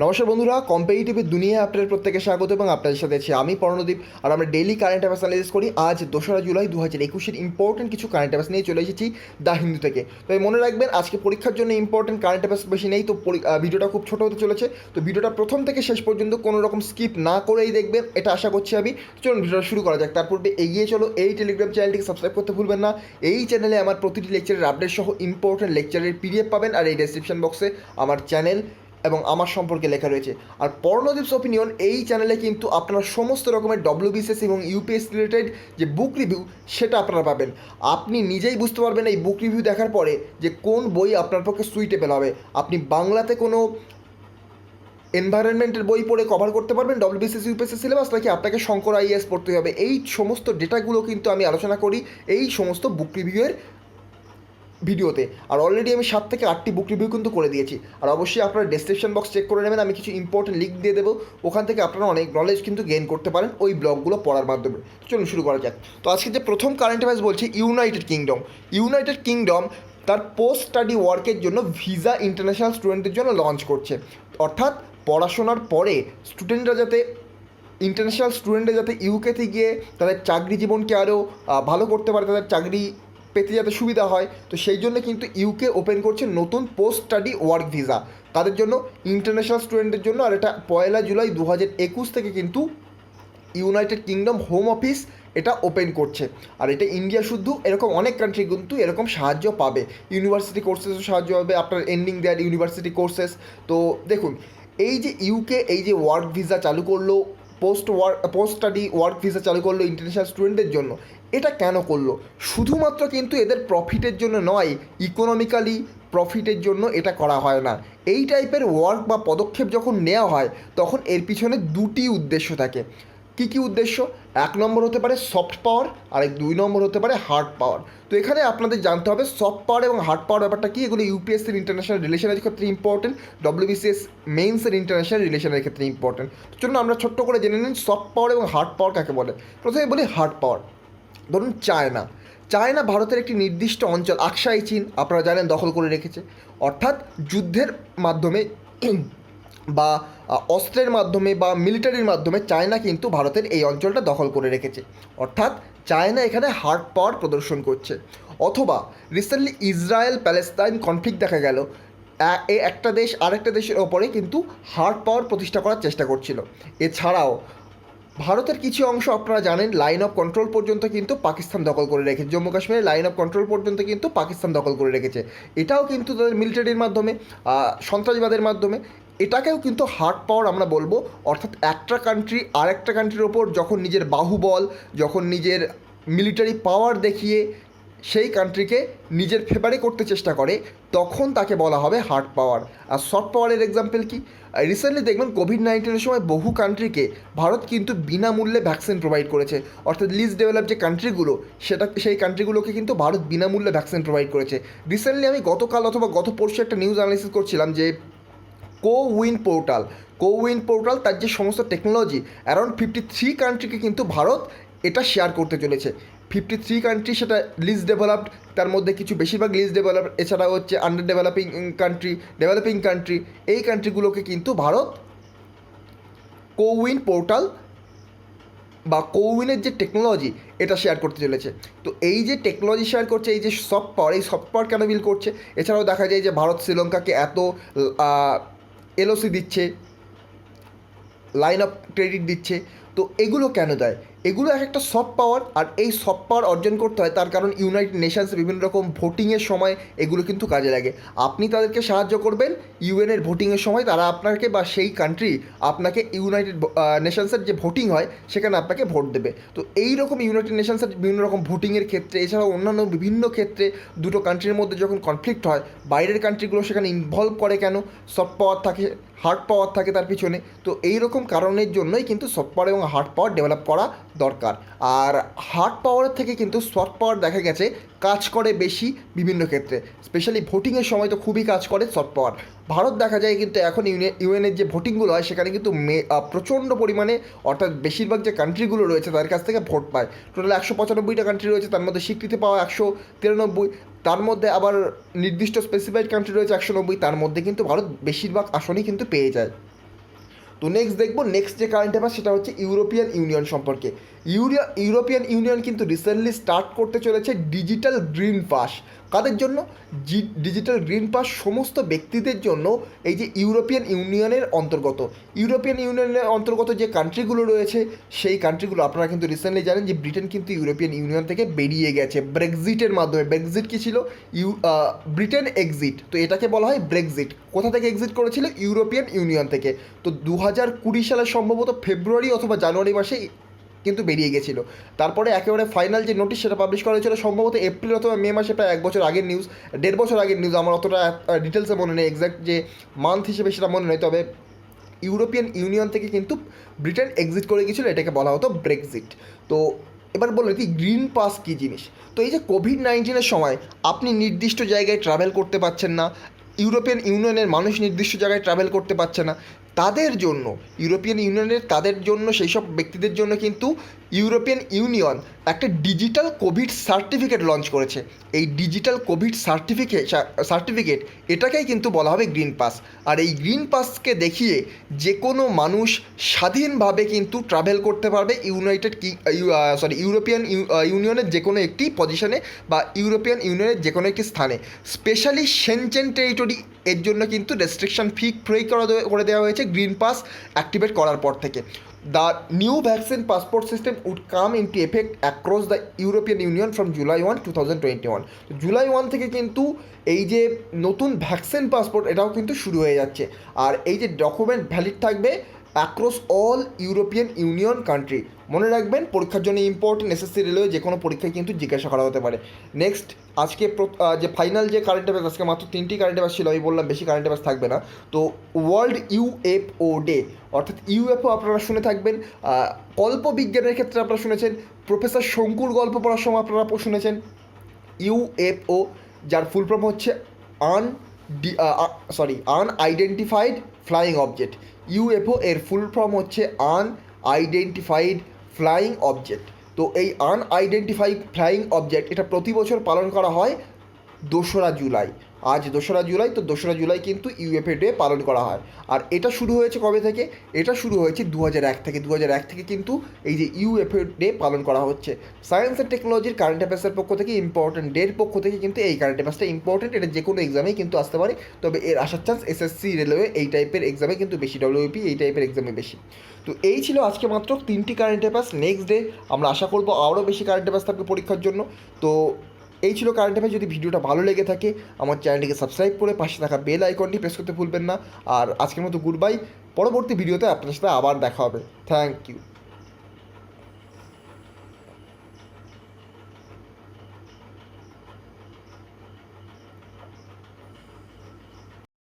নমস্কার বন্ধুরা, কম্পিটিটিভ দুনিয়ায় আপনাদের প্রত্যেকে স্বাগত এবং আপনাদের সাথে আছি আমি পর্ণদীপ। আর আমরা ডেইলি কারেন্ট অ্যাফেয়ার্স অ্যানালাইসিস করি। আজ 2রা জুলাই 2021 ইম্পর্টেন্ট কিছু কারেন্ট অ্যাফেয়ার্স নিয়ে চলে এসেছি দ্য হিন্দু থেকে। তো মনে রাখবেন আজকে পরীক্ষার জন্য ইম্পর্টেন্ট কারেন্ট অ্যাফেয়ার্স বেশি নেই, তো ভিডিওটা খুব ছোটো হতে চলেছে। তো ভিডিওটা প্রথম থেকে শেষ পর্যন্ত কোনো রকম স্কিপ না করেই দেখবেন, এটা আশা করছি আমি। চলুন ভিডিওটা শুরু করা যাক। তার পূর্বে এগিয়ে চলো, এই টেলিগ্রাম চ্যানেলটিকে সাবস্ক্রাইব করতে ভুলবেন না। এই চ্যানেলে আমার প্রতিটি লেকচারের আপডেট সহ ইম্পর্টেন্ট লেকচারের পিডিএফ পাবেন, আর এই ডেসক্রিপশন বক্সে আমার চ্যানেল এবং আমার সম্পর্কে লেখা রয়েছে। আর পর্ণদীপস ওপিনিয়ন এই চ্যানেলে কিন্তু আপনারা সমস্ত রকমের ডব্লিউবিসিএস এবং ইউপিএস রিলেটেড যে বুক রিভিউ সেটা আপনারা পাবেন। আপনি নিজেই বুঝতে পারবেন এই বুক রিভিউ দেখার পরে যে কোন বই আপনার পক্ষে সুইটেবল হবে। আপনি বাংলাতে কোনো এনভায়রনমেন্টের বই পড়ে কভার করতে পারবেন ডব্লিউবিসিএস ইউপিএসসি সিলেবাস, নাকি আপনাকে শঙ্কর আইএস পড়তে হবে। এই সমস্ত ডেটাগুলো কিন্তু আমি আলোচনা করি এই সমস্ত বুক রিভিউয়ের ভিডিওতে। আর অলরেডি আমি 7 থেকে 8টি বুক রিভিউ কিন্তু করে দিয়েছি। আর অবশ্যই আপনারা ডেসক্রিপশন বক্স চেক করে নেবেন, আমি কিছু ইম্পর্টেন্ট লিঙ্ক দিয়ে দেবো, ওখান থেকে আপনারা অনেক নলেজ কিন্তু গেইন করতে পারেন ওই ব্লগগুলো পড়ার মাধ্যমে। চলুন শুরু করা যাক। তো আজকে যে প্রথম কারেন্ট অ্যাফেয়ার্স বলছি, ইউনাইটেড কিংডম তার পোস্ট স্টাডি ওয়ার্কের জন্য ভিসা ইন্টারন্যাশনাল স্টুডেন্টদের জন্য লঞ্চ করছে। অর্থাৎ পড়াশোনার পরে স্টুডেন্টরা যাতে ইন্টারন্যাশনাল স্টুডেন্টরা যাতে ইউকেতে গিয়ে তাদের চাকরি জীবনকে আরও ভালো করতে পারে, তাদের চাকরি পেতে যাতে সুবিধা হয়, তো সেই জন্য কিন্তু ইউকে ওপেন করছে নতুন পোস্ট স্টাডি ওয়ার্ক ভিসা তাদের জন্য, ইন্টারন্যাশনাল স্টুডেন্টদের জন্য। আর এটা 1 জুলাই 2021 থেকে কিন্তু ইউনাইটেড কিংডম হোম অফিস এটা ওপেন করছে। আর এটা ইন্ডিয়া শুদ্ধ, এরকম অনেক কান্ট্রি কিন্তু এরকম সাহায্য পাবে। ইউনিভার্সিটি কোর্সেসও সাহায্য পাবে, আপনার এন্ডিং দেয়ার ইউনিভার্সিটি কোর্সেস। তো দেখুন, এই যে ইউকে এই যে ওয়ার্ক ভিসা চালু করলো, পোস্ট স্টাডি ওয়ার্ক ভিসা চালু করলো ইন্টারন্যাশনাল স্টুডেন্টদের জন্য, এটা কেন করলো? শুধুমাত্র কিন্তু এদের প্রফিটের জন্য নয়, ইকোনমিক্যালি প্রফিটের জন্য এটা করা হয় না। এই টাইপের ওয়ার্ক বা পদক্ষেপ যখন নেওয়া হয় তখন এর পিছনে দুটি উদ্দেশ্য থাকে। কী কী উদ্দেশ্য? 1 নম্বর হতে পারে সফট পাওয়ার, আর 2 নম্বর হতে পারে হার্ড পাওয়ার। তো এখানে আপনাদের জানতে হবে সফট পাওয়ার এবং হার্ড পাওয়ার ব্যাপারটা কী। এগুলো ইউপিএসসির ইন্টারন্যাশনাল রিলেশনের ক্ষেত্রে ইম্পর্টেন্ট, ডব্লিউবিসিএস মেইনসের ইন্টারন্যাশনাল রিলেশনের ক্ষেত্রে ইম্পর্টেন্ট। তো চলুন আমরা ছোট্ট করে জেনে নিন সফট পাওয়ার এবং হার্ড পাওয়ার কাকে বলে। প্রথমে বলি হার্ড পাওয়ার। ধরুন চায়না ভারতের একটি নির্দিষ্ট অঞ্চল, আকসাই চীন আপনারা জানেন, দখল করে রেখেছে। অর্থাৎ যুদ্ধের মাধ্যমে বা অস্ত্রের মাধ্যমে বা মিলিটারির মাধ্যমে চায়না কিন্তু ভারতের এই অঞ্চলটা দখল করে রেখেছে। অর্থাৎ চায়না এখানে হার্ড পাওয়ার প্রদর্শন করছে। অথবা রিসেন্টলি ইসরায়েল প্যালেস্তাইন কনফ্লিক্ট দেখা গেল, একটা দেশ আরেকটা দেশের ওপরে কিন্তু হার্ড পাওয়ার প্রতিষ্ঠা করার চেষ্টা করছিল। এছাড়াও ভারতের কিছু অংশ আপনারা জানেন লাইন অফ কন্ট্রোল পর্যন্ত কিন্তু পাকিস্তান দখল করে রেখেছে, জম্মু কাশ্মীরের লাইন অফ কন্ট্রোল পর্যন্ত কিন্তু পাকিস্তান দখল করে রেখেছে। এটাও কিন্তু তাদের মিলিটারির মাধ্যমে, সন্ত্রাসবাদের মাধ্যমে, এটাকেও কিন্তু হার্ড পাওয়ার আমরা বলবো। অর্থাৎ একটা কান্ট্রি আরেকটা কান্ট্রির ওপর যখন নিজের বাহুবল, যখন নিজের মিলিটারি পাওয়ার দেখিয়ে সেই কান্ট্রিকে নিজের ফেভারে করতে চেষ্টা করে, তখন তাকে বলা হবে হার্ড পাওয়ার। আর সফট পাওয়ারের এক্সাম্পল কি? রিসেন্টলি দেখবেন কোভিড-19 সময় বহু কান্ট্রিকে ভারত কিন্তু বিনামূল্যে ভ্যাকসিন প্রোভাইড করেছে। অর্থাৎ লিস্ট ডেভেলপ যে কান্ট্রিগুলো, সেই কান্ট্রিগুলোকে কিন্তু ভারত বিনামূল্যে ভ্যাকসিন প্রোভাইড করেছে। রিসেন্টলি আমি গতকাল অথবা গত পরশু একটা নিউজ অ্যানালাইসিস করছিলাম যে কোউইন পোর্টাল তার যে সমস্ত টেকনোলজি, অ্যারাউন্ড 53 কান্ট্রিকে কিন্তু ভারত এটা শেয়ার করতে চলেছে। 53 কান্ট্রি, সেটা লিস্ট ডেভেলপড, তার মধ্যে কিছু বেশিরভাগ লিস্ট ডেভেলপড, এছাড়াও হচ্ছে আন্ডার ডেভেলপিং কান্ট্রি, এই কান্ট্রিগুলোকে কিন্তু ভারত কোউইন পোর্টাল বা কোউইনের যে টেকনোলজি এটা শেয়ার করতে চলেছে। তো এই যে টেকনোলজি শেয়ার করছে, এই যে সফট পাওয়ার, এই সফট পাওয়ার কেন বিল করছে? এছাড়াও দেখা যায় যে ভারত শ্রীলঙ্কাকে এত এলওসি দিচ্ছে, লাইন অফ ক্রেডিট দিচ্ছে। তো এগুলো কেন দেয়? এগুলো এক একটা সফট পাওয়ার। আর এই সফট পাওয়ার অর্জন করতে হয়, তার কারণ ইউনাইটেড নেশনস বিভিন্ন রকম ভোটিংয়ের সময় এগুলো কিন্তু কাজে লাগে। আপনি তাদেরকে সাহায্য করবেন, ইউএনের ভোটিংয়ের সময় তারা আপনাকে বা সেই কান্ট্রি আপনাকে ইউনাইটেড নেশনসের যে ভোটিং হয় সেখানে আপনাকে ভোট দেবে। তো এই রকম ইউনাইটেড নেশনসের বিভিন্ন রকম ভোটিংয়ের ক্ষেত্রে, এছাড়াও অন্যান্য বিভিন্ন ক্ষেত্রে দুটো কান্ট্রির মধ্যে যখন কনফ্লিক্ট হয়, বাইরের কান্ট্রিগুলো সেখানে ইনভলভ করে কেন? সফট পাওয়ার থাকে, হার্ড পাওয়ার থাকে তার পিছনে। তো এই রকম কারণের জন্যই কিন্তু সফট পাওয়ার এবং হার্ড পাওয়ার ডেভেলপ করা দরকার। আর হার্ড পাওয়ারের থেকে কিন্তু সফট পাওয়ার দেখা গেছে কাজ করে বেশি বিভিন্ন ক্ষেত্রে, স্পেশালি ভোটিংয়ের সময় তো খুবই কাজ করে সফট পাওয়ার। ভারত দেখা যায় কিন্তু এখন ইউএনের যে ভোটিংগুলো হয় সেখানে কিন্তু প্রচণ্ড পরিমাণে, অর্থাৎ বেশিরভাগ যে কান্ট্রিগুলো রয়েছে তাদের কাছ থেকে ভোট পায়। টোটাল 195টা কান্ট্রি রয়েছে, তার মধ্যে স্বীকৃতি পাওয়া 193, তার মধ্যে আবার নির্দিষ্ট স্পেসিফাইড কান্ট্রি রয়েছে 190, তার মধ্যে কিন্তু ভারত বেশিরভাগ আসনই কিন্তু পেয়ে যায়। তো নেক্সট যে কারেন্ট অ্যাফেয়ার সেটা হচ্ছে ইউরোপিয়ান ইউনিয়ন সম্পর্কে। ইউরোপিয়ান ইউনিয়ন কিন্তু রিসেন্টলি স্টার্ট করতে চলেছে ডিজিটাল গ্রিন পাস। কাদের জন্য? ডিজিটাল গ্রিন পাস সমস্ত ব্যক্তিদের জন্য। এই যে ইউরোপিয়ান ইউনিয়নের অন্তর্গত যে কান্ট্রিগুলো রয়েছে, সেই কান্ট্রিগুলো আপনারা কিন্তু রিসেন্টলি জানেন যে ব্রিটেন কিন্তু ইউরোপিয়ান ইউনিয়ন থেকে বেরিয়ে গেছে ব্রেক্সিটের মাধ্যমে। ব্রেক্সিট কী ছিল? ব্রিটেন এক্সিট, তো এটাকে বলা হয় ব্রেক্সিট। কোথা থেকে এক্সিট করেছিল? ইউরোপিয়ান ইউনিয়ন থেকে। তো 2020 সালের সম্ভবত ফেব্রুয়ারি অথবা জানুয়ারি মাসে কিন্তু বেরিয়ে গেছিলো। তারপরে একেবারে ফাইনাল যে নোটিশ সেটা পাবলিশ করা হয়েছিল সম্ভবত এপ্রিল অথবা মে মাসে, প্রায় 1 বছর আগের নিউজ, 1.5 বছর আগের নিউজ। আমার অতটা ডিটেলসে মনে নেই, এক্স্যাক্ট যে মান্থ হিসেবে সেটা মনে নেই, তবে ইউরোপিয়ান ইউনিয়ন থেকে কিন্তু ব্রিটেন এক্সিট করে গিয়েছিলো, এটাকে বলা হতো ব্রেক্সিট। তো এবার বলুন কি গ্রিন পাস কী জিনিস। তো এই যে কোভিড-19 সময় আপনি নির্দিষ্ট জায়গায় ট্রাভেল করতে পারছেন না, ইউরোপিয়ান ইউনিয়নের মানুষ নির্দিষ্ট জায়গায় ট্রাভেল করতে পারছে না, তাদের জন্য সেই সব ব্যক্তিদের জন্য কিন্তু ইউরোপিয়ান ইউনিয়ন একটা ডিজিটাল কোভিড সার্টিফিকেট লঞ্চ করেছে। এই ডিজিটাল কোভিড সার্টিফিকেট এটাকেই কিন্তু বলা হবে গ্রিন পাস। আর এই গ্রিন পাসকে দেখিয়ে যে কোনো মানুষ স্বাধীনভাবে কিন্তু ট্রাভেল করতে পারবে ইউরোপিয়ান ইউনিয়নের যে কোনো একটি পজিশনে বা ইউরোপিয়ান ইউনিয়নের যে কোনো একটি স্থানে। স্পেশালি সেনচেন টেরিটরি এর জন্য কিন্তু রেস্ট্রিকশন ফ্রি করে দেওয়া হয়েছে গ্রিন পাস অ্যাক্টিভেট করার পর থেকে। The new vaccine passport system would come into effect across the European Union from July 1, 2021। July 1 থেকে কিন্তু এই যে নতুন ভ্যাকসিন পাসপোর্ট এটাও কিন্তু শুরু হয়ে যাচ্ছে। আর এই যে ডকুমেন্ট ভ্যালিড থাকবে across all European union country. মনে রাখবেন, পরীক্ষার জন্য ইম্পর্টেন্ট, এসএসসি রেলওয়ে যে কোনো পরীক্ষায় কিন্তু জিজ্ঞাসা করা হতে পারে। নেক্সট আজকে যে ফাইনাল যে কারেন্ট অ্যাফেয়ার্স, আজকে মাত্র 3টি কারেন্ট অ্যাফেয়ার্স ছিল, আমি বললাম বেশি কারেন্ট অ্যাফেয়ার্স থাকবে না। তো ওয়ার্ল্ড ইউএফও ডে, অর্থাৎ ইউএফও আপনারা শুনে থাকবেন, কল্পবিজ্ঞানের ক্ষেত্রে আপনারা শুনেছেন, প্রফেসর শঙ্কুর গল্প পড়ার সময় আপনারা শুনেছেন ইউএফও, যার ফুল ফর্ম হচ্ছে আনআইডেন্টিফাইড ফ্লাইং অবজেক্ট। ইউএফও এর ফুল ফর্ম হচ্ছে আনআইডেন্টিফাইড ফ্লাইং অবজেক্ট। তো এই আনআইডেন্টিফাইড ফ্লাইং অবজেক্ট এটা প্রতি বছর পালন করা হয় 2রা জুলাই। আজ 2রা জুলাই, তো 2রা জুলাই কিন্তু ইউএফও ডে পালন করা হয়। আর এটা শুরু হয়েছে কবে থেকে? এটা শুরু হয়েছে 2001 থেকে। 2001 থেকে কিন্তু এই যে ইউএফও ডে পালন করা হচ্ছে। সায়েন্স অ্যান্ড টেকনোলজির কারেন্ট অ্যাফেয়ার্সের পক্ষ থেকে ইম্পর্টেন্ট, ডের পক্ষ থেকে কিন্তু এই কারেন্ট অ্যাফেয়ার্সটা ইম্পর্টেন্ট। এটা যে কোনো এক্সামেই কিন্তু আসতে পারে, তবে এর আসার চান্স এসএসসি রেলওয়ে এই টাইপের এক্সামে কিন্তু বেশি, ডব্লিউপি এই টাইপের এক্সামে বেশি। তো এই ছিল আজকে মাত্র 3টি কারেন্ট অ্যাফেয়ার্স। নেক্সট ডে আমরা আশা করবো আরও বেশি কারেন্ট অ্যাফেয়ার্স থাকবে পরীক্ষার জন্য। তো এই ছিল কারেন্ট অ্যাফেয়ার্স। যদি ভিডিওটা ভালো লেগে থাকে আমার চ্যানেলটিকে সাবস্ক্রাইব করে পাশে থাকা বেল আইকনটি প্রেস করতে ভুলবেন না। আর আজকের মতো গুড বাই, পরবর্তী ভিডিওতে আপনার সাথে আবার দেখা হবে। Thank you.